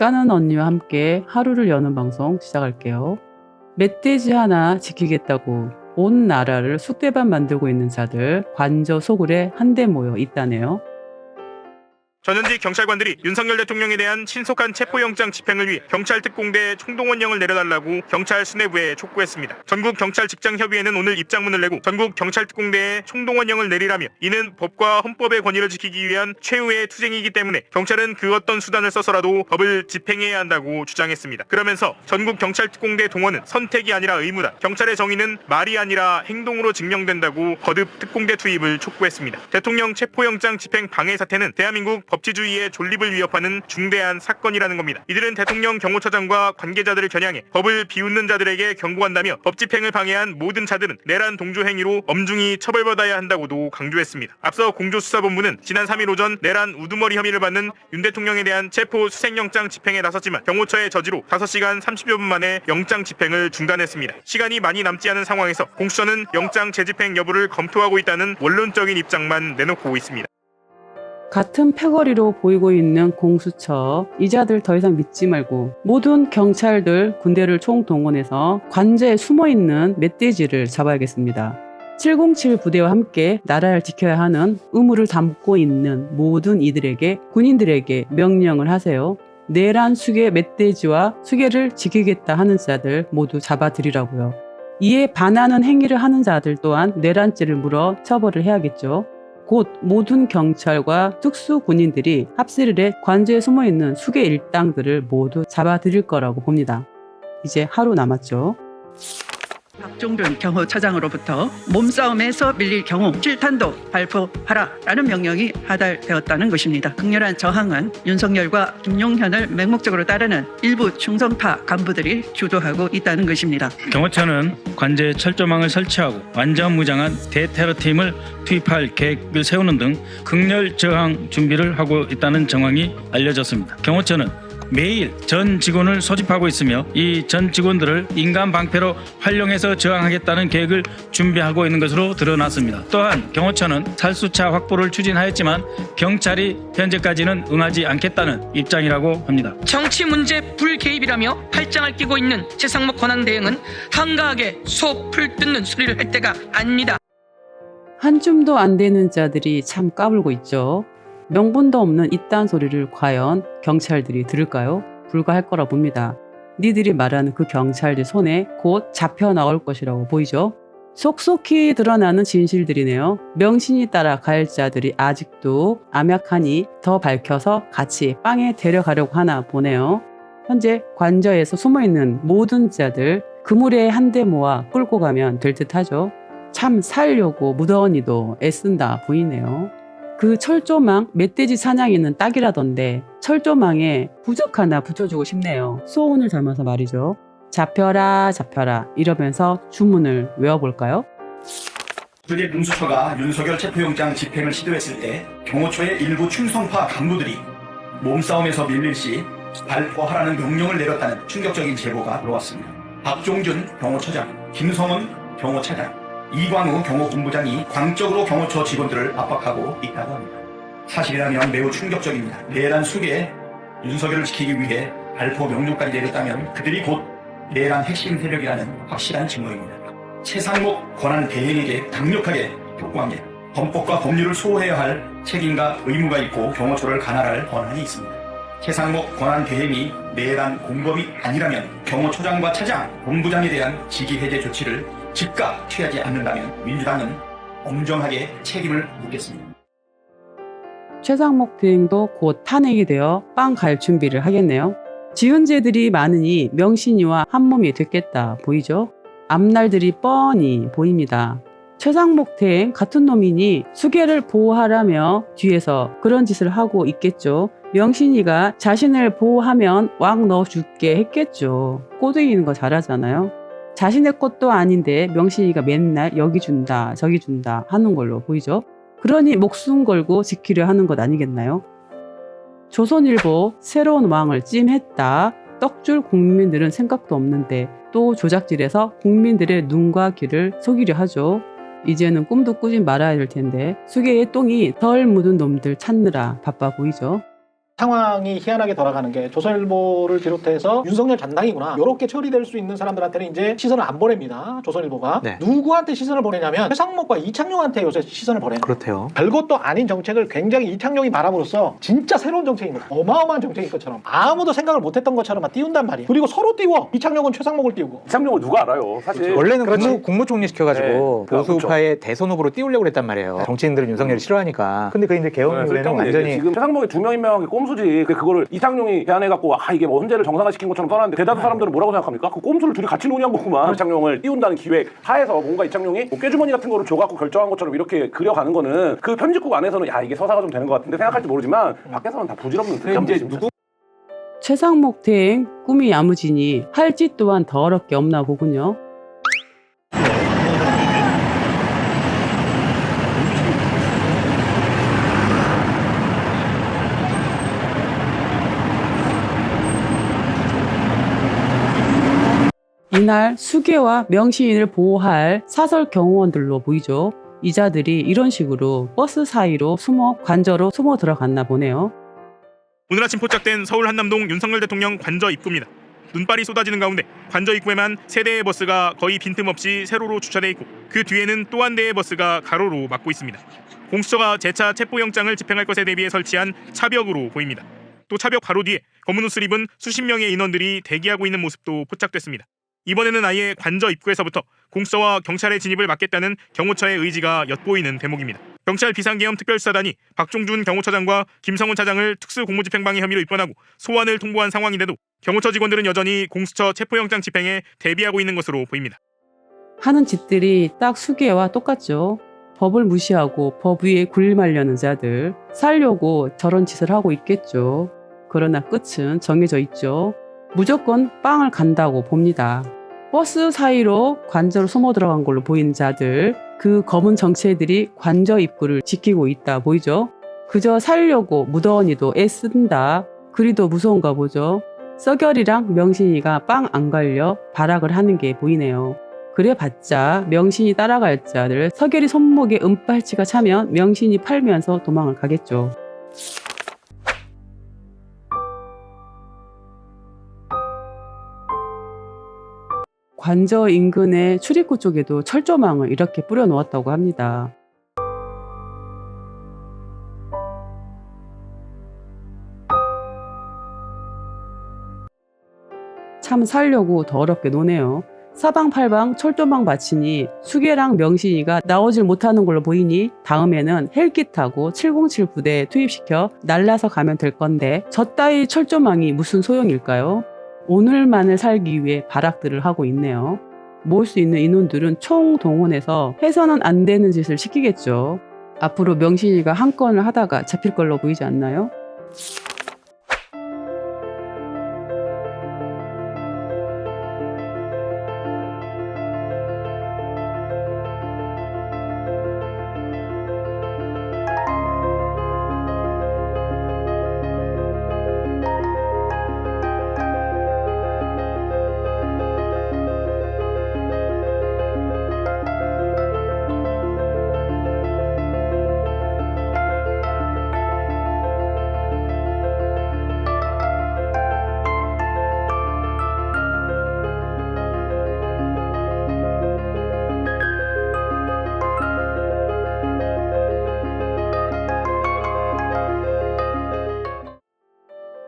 작가는 언니와 함께 하루를 여는 방송 시작할게요. 멧돼지 하나 지키겠다고 온 나라를 쑥대밭 만들고 있는 자들 관저 소굴에 한데 모여 있다네요. 전현직 경찰관들이 윤석열 대통령에 대한 신속한 체포영장 집행을 위해 경찰 특공대에 총동원령을 내려달라고 경찰 수뇌부에 촉구했습니다. 전국 경찰 직장협의회는 오늘 입장문을 내고 전국 경찰 특공대에 총동원령을 내리라며 이는 법과 헌법의 권위를 지키기 위한 최후의 투쟁이기 때문에 경찰은 그 어떤 수단을 써서라도 법을 집행해야 한다고 주장했습니다. 그러면서 전국 경찰 특공대 동원은 선택이 아니라 의무다. 경찰의 정의는 말이 아니라 행동으로 증명된다고 거듭 특공대 투입을 촉구했습니다. 대통령 체포영장 집행 방해 사태는 대한민국 법치주의의 존립을 위협하는 중대한 사건이라는 겁니다. 이들은 대통령 경호처장과 관계자들을 겨냥해 법을 비웃는 자들에게 경고한다며 법 집행을 방해한 모든 자들은 내란 동조 행위로 엄중히 처벌받아야 한다고도 강조했습니다. 앞서 공조수사본부는 지난 3일 오전 내란 우두머리 혐의를 받는 윤 대통령에 대한 체포 수색영장 집행에 나섰지만 경호처의 저지로 5시간 30여 분 만에 영장 집행을 중단했습니다. 시간이 많이 남지 않은 상황에서 공수처는 영장 재집행 여부를 검토하고 있다는 원론적인 입장만 내놓고 있습니다. 같은 패거리로 보이고 있는 공수처, 이자들 더 이상 믿지 말고 모든 경찰들 군대를 총동원해서 관저에 숨어있는 멧돼지를 잡아야겠습니다. 707 부대와 함께 나라를 지켜야 하는 의무를 담고 있는 모든 이들에게 군인들에게 명령을 하세요. 내란 수괴 멧돼지와 수괴를 지키겠다 하는 자들 모두 잡아들이라고요. 이에 반하는 행위를 하는 자들 또한 내란죄를 물어 처벌을 해야겠죠. 곧 모든 경찰과 특수군인들이 합세를 해 관저에 숨어있는 수괴 일당들을 모두 잡아들일 거라고 봅니다. 이제 하루 남았죠. 박종준 경호처장으로부터 몸싸움에서 밀릴 경우 실탄도 발포하라라는 명령이 하달되었다는 것입니다. 극렬한 저항은 윤석열과 김용현을 맹목적으로 따르는 일부 충성파 간부들이 주도하고 있다는 것입니다. 경호처는 관저에 철조망을 설치하고 완전 무장한 대테러팀을 투입할 계획을 세우는 등 극렬 저항 준비를 하고 있다는 정황이 알려졌습니다. 경호처는 매일 전 직원을 소집하고 있으며 이 전 직원들을 인간 방패로 활용해서 저항하겠다는 계획을 준비하고 있는 것으로 드러났습니다. 또한 경호처는 살수차 확보를 추진하였지만 경찰이 현재까지는 응하지 않겠다는 입장이라고 합니다. 정치 문제 불개입이라며 팔짱을 끼고 있는 최상목 권한대행은 한가하게 소풀 뜯는 소리를 할 때가 아닙니다. 한 줌도 안 되는 자들이 참 까불고 있죠. 명분도 없는 이딴 소리를 과연 경찰들이 들을까요? 불가할 거라 봅니다. 니들이 말하는 그 경찰들 손에 곧 잡혀 나올 것이라고 보이죠? 속속히 드러나는 진실들이네요. 명신이 따라 갈 자들이 아직도 암약하니 더 밝혀서 같이 빵에 데려가려고 하나 보네요. 현재 관저에서 숨어있는 모든 자들 그물에 한데 모아 끌고 가면 될 듯하죠. 참 살려고 무더언니도 애쓴다 보이네요. 그 철조망 멧돼지 사냥이는 딱이라던데 철조망에 부적 하나 붙여주고 싶네요. 소원을 담아서 말이죠. 잡혀라 잡혀라 이러면서 주문을 외워볼까요? 수립 공수처가 윤석열 체포영장 집행을 시도했을 때 경호처의 일부 충성파 간부들이 몸싸움에서 밀릴 시 발포하라는 명령을 내렸다는 충격적인 제보가 들어왔습니다. 박종준 경호처장, 김성원 경호차장, 이광우 경호본부장이 광적으로 경호처 직원들을 압박하고 있다고 합니다. 사실이라면 매우 충격적입니다. 내란 수괴에 윤석열을 지키기 위해 발포 명령까지 내렸다면 그들이 곧 내란 핵심 세력이라는 확실한 증거입니다. 최상목 권한 대행에게 강력하게 촉구합니다. 헌법과 법률을 수호해야 할 책임과 의무가 있고 경호처를 관할할 권한이 있습니다. 최상목 권한 대행이 내란 공범이 아니라면 경호처장과 차장, 본부장에 대한 직위 해제 조치를 즉각 취하지 않는다면 민주당은 엄정하게 책임을 묻겠습니다. 최상목 대행도 곧 탄핵이 되어 빵 갈 준비를 하겠네요. 지은재들이 많으니 명신이와 한몸이 됐겠다 보이죠? 앞날들이 뻔히 보입니다. 최상목 대행 같은 놈이니 수괴를 보호하라며 뒤에서 그런 짓을 하고 있겠죠. 명신이가 자신을 보호하면 왕 넣어줄게 했겠죠. 꼬드기는 거 잘하잖아요. 자신의 것도 아닌데 명신이가 맨날 여기 준다 저기 준다 하는 걸로 보이죠. 그러니 목숨 걸고 지키려 하는 것 아니겠나요? 조선일보 새로운 왕을 찜했다. 떡줄 국민들은 생각도 없는데 또 조작질해서 국민들의 눈과 귀를 속이려 하죠. 이제는 꿈도 꾸지 말아야 될 텐데 수계의 똥이 덜 묻은 놈들 찾느라 바빠 보이죠. 상황이 희한하게 돌아가는 게 조선일보를 비롯해서 윤석열 전당이구나 이렇게 처리될 수 있는 사람들한테는 이제 시선을 안 보냅니다. 조선일보가. 네. 누구한테 시선을 보내냐면 최상목과 이창용한테 요새 시선을 보내요. 그렇대요. 별것도 아닌 정책을 굉장히 이창용이 바람으로써 진짜 새로운 정책인 거죠. 어마어마한 정책인 것처럼 아무도 생각을 못했던 것처럼 막 띄운단 말이에요. 그리고 서로 띄워. 이창용은 최상목을 띄우고. 이창용을 누가 알아요? 사실 원래는 그렇지. 국무총리 시켜가지고 네, 보수파의 대선 후보로 띄우려고 했단 말이에요. 정치인들은 윤석열이 싫어하니까. 근데 그 이제 개헌 이후에는 쓸데없는 완전히 얘기예요. 지금 최상목이 2명 임명한 게 꼼수지. 그거를 이창용이 제안해갖고 이게 뭐 헌재를 정상화시킨 것처럼 떠났는데 대다수 사람들은 뭐라고 생각합니까? 그 꼼수를 둘이 같이 논의한 거구만. 이창용을 띄운다는 기획 하에서 뭔가 이창용이 뭐 꾀주머니 같은 거를 줘갖고 결정한 것처럼 이렇게 그려가는 거는 그 편집국 안에서는 이게 서사가 좀 되는 것 같은데 생각할지 모르지만 밖에서는 다 부질없는 쓸데없는 이제 최상목 대행 꿈이 야무지니 할 짓 또한 더럽게 없나 보군요. 이날 수계와 명시인을 보호할 사설 경호원들로 보이죠. 이자들이 이런 식으로 버스 사이로 관저로 숨어 들어갔나 보네요. 오늘 아침 포착된 서울 한남동 윤석열 대통령 관저 입구입니다. 눈발이 쏟아지는 가운데 관저 입구에만 3대의 버스가 거의 빈틈없이 세로로 주차돼 있고 그 뒤에는 또 한 대의 버스가 가로로 막고 있습니다. 공수처가 재차 체포영장을 집행할 것에 대비해 설치한 차벽으로 보입니다. 또 차벽 바로 뒤에 검은 옷을 입은 수십 명의 인원들이 대기하고 있는 모습도 포착됐습니다. 이번에는 아예 관저 입구에서부터 공수처와 경찰의 진입을 막겠다는 경호처의 의지가 엿보이는 대목입니다. 경찰 비상계엄 특별수사단이 박종준 경호처장과 김성훈 차장을 특수공무집행방해 혐의로 입건하고 소환을 통보한 상황인데도 경호처 직원들은 여전히 공수처 체포영장 집행에 대비하고 있는 것으로 보입니다. 하는 짓들이 딱 수계와 똑같죠. 법을 무시하고 법 위에 굴림하려는 자들, 살려고 저런 짓을 하고 있겠죠. 그러나 끝은 정해져 있죠. 무조건 빵을 간다고 봅니다. 버스 사이로 관저로 숨어 들어간 걸로 보이는 자들, 그 검은 정체들이 관저 입구를 지키고 있다 보이죠? 그저 살려고 무더니도 애쓴다. 그리도 무서운가 보죠. 썩열이랑 명신이가 빵 안 갈려 발악을 하는 게 보이네요. 그래봤자 명신이 따라갈 자들, 썩열이 손목에 은팔찌가 차면 명신이 팔면서 도망을 가겠죠. 관저 인근의 출입구 쪽에도 철조망을 이렇게 뿌려 놓았다고 합니다. 참 살려고 더럽게 노네요. 사방팔방 철조망 받치니 수계랑 명신이가 나오질 못하는 걸로 보이니 다음에는 헬기 타고 707 부대에 투입시켜 날라서 가면 될 건데 저 따위 철조망이 무슨 소용일까요? 오늘만을 살기 위해 발악들을 하고 있네요. 모을 수 있는 인원들은 총동원해서 해서는 안 되는 짓을 시키겠죠. 앞으로 명신이가 한 건을 하다가 잡힐 걸로 보이지 않나요?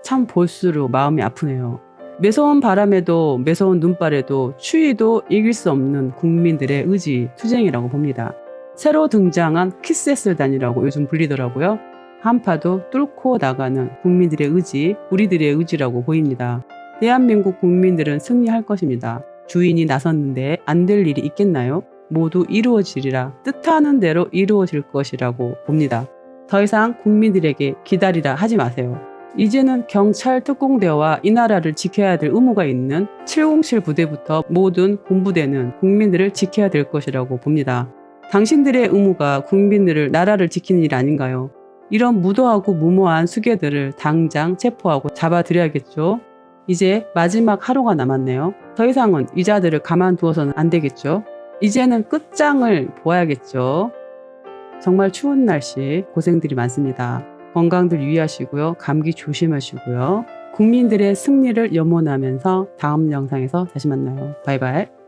참 볼수록 마음이 아프네요. 매서운 바람에도 매서운 눈발에도 추위도 이길 수 없는 국민들의 의지, 투쟁이라고 봅니다. 새로 등장한 키세스단이라고 요즘 불리더라고요. 한파도 뚫고 나가는 국민들의 의지, 우리들의 의지라고 보입니다. 대한민국 국민들은 승리할 것입니다. 주인이 나섰는데 안 될 일이 있겠나요? 모두 이루어지리라, 뜻하는 대로 이루어질 것이라고 봅니다. 더 이상 국민들에게 기다리라 하지 마세요. 이제는 경찰 특공대와 이 나라를 지켜야 될 의무가 있는 707 부대부터 모든 군부대는 국민들을 지켜야 될 것이라고 봅니다. 당신들의 의무가 국민들을, 나라를 지키는 일 아닌가요? 이런 무도하고 무모한 수괴들을 당장 체포하고 잡아들여야겠죠. 이제 마지막 하루가 남았네요. 더 이상은 이 자들을 가만두어서는 안 되겠죠. 이제는 끝장을 보아야겠죠. 정말 추운 날씨 고생들이 많습니다. 건강들 유의하시고요. 감기 조심하시고요. 국민들의 승리를 염원하면서 다음 영상에서 다시 만나요. 바이바이.